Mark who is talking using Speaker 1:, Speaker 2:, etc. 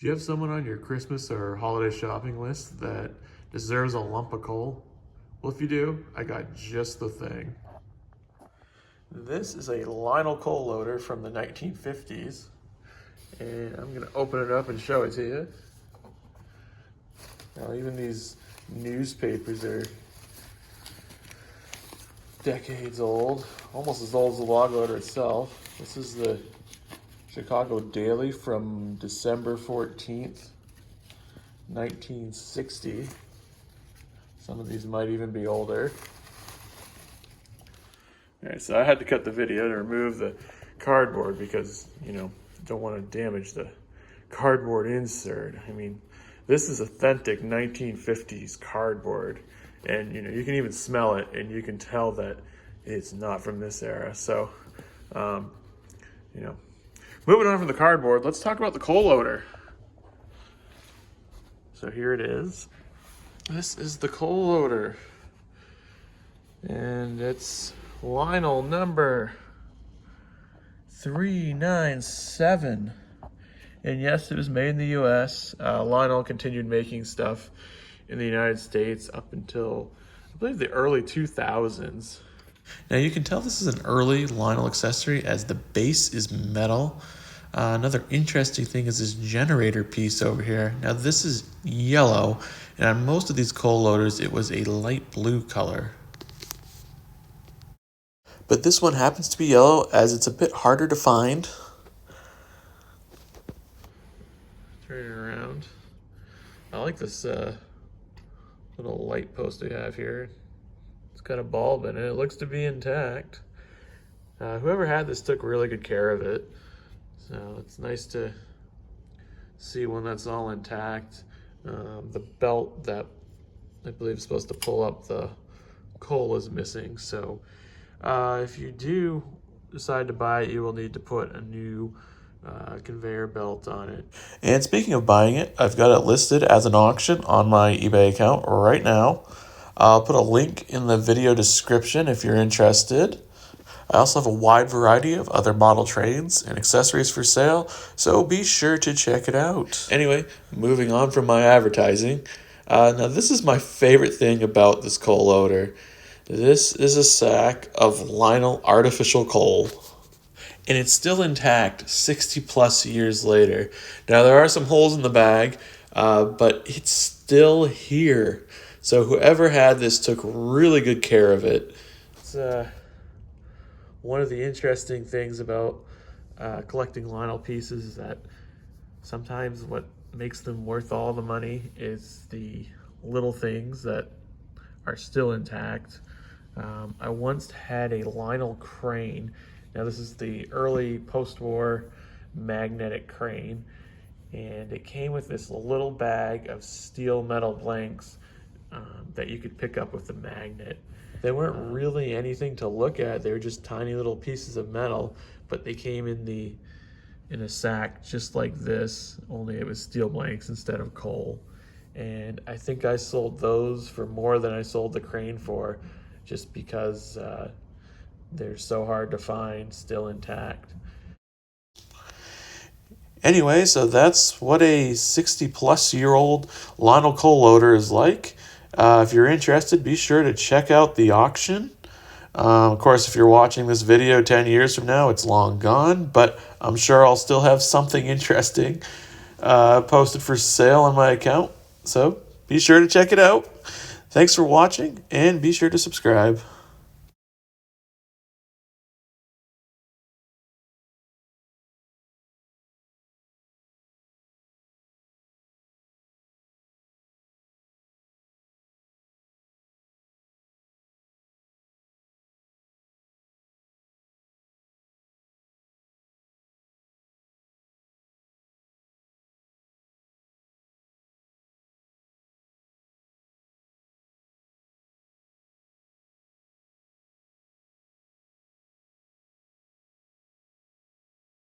Speaker 1: Do you have someone on your Christmas or holiday shopping list that deserves a lump of coal? Well, if you do, I got just the thing. This is a Lionel coal loader from the 1950s, and I'm gonna open it up and show it to you. Now, even these newspapers are decades old, almost as old as the log loader itself. This is the Chicago Daily from December 14th, 1960. Some of these might even be older. All right, so I had to cut the video to remove the cardboard because, don't want to damage the cardboard insert. I mean, this is authentic 1950s cardboard. And, you can even smell it and you can tell that it's not from this era. So, moving on from the cardboard, let's talk about the coal loader. So here it is. This is the coal loader. And it's Lionel number 397. And yes, it was made in the US. Lionel continued making stuff in the United States up until, I believe, the early 2000s.
Speaker 2: Now you can tell this is an early Lionel accessory as the base is metal. Another interesting thing is this generator piece over here. Now this is yellow, and on most of these coal loaders it was a light blue color. But this one happens to be yellow as it's a bit harder to find.
Speaker 1: Turn it around. I like this little light post we have here. It's got a bulb in it. It looks to be intact. Whoever had this took really good care of it. So it's nice to see when that's all intact. The belt that I believe is supposed to pull up the coal is missing. So if you do decide to buy it, you will need to put a new conveyor belt on it.
Speaker 2: And speaking of buying it, I've got it listed as an auction on my eBay account right now. I'll put a link in the video description if you're interested. I also have a wide variety of other model trains and accessories for sale, so be sure to check it out. Anyway, moving on from my advertising. Now this is my favorite thing about this coal loader. This is a sack of Lionel artificial coal. And it's still intact 60 plus years later. Now there are some holes in the bag, but it's still here. So whoever had this took really good care of it.
Speaker 1: It's one of the interesting things about collecting Lionel pieces is that sometimes what makes them worth all the money is the little things that are still intact. I once had a Lionel crane. Now this is the early post-war magnetic crane, and it came with this little bag of steel metal blanks that you could pick up with the magnet. They weren't really anything to look at. They were just tiny little pieces of metal, but they came in a sack just like this, only it was steel blanks instead of coal. And I think I sold those for more than I sold the crane for, just because they're so hard to find, still intact.
Speaker 2: Anyway, so that's what a 60-plus-year-old Lionel coal loader is like. If you're interested, be sure to check out the auction. Of course, if you're watching this video 10 years from now, it's long gone, but I'm sure I'll still have something interesting posted for sale on my account. So be sure to check it out. Thanks for watching, and be sure to subscribe.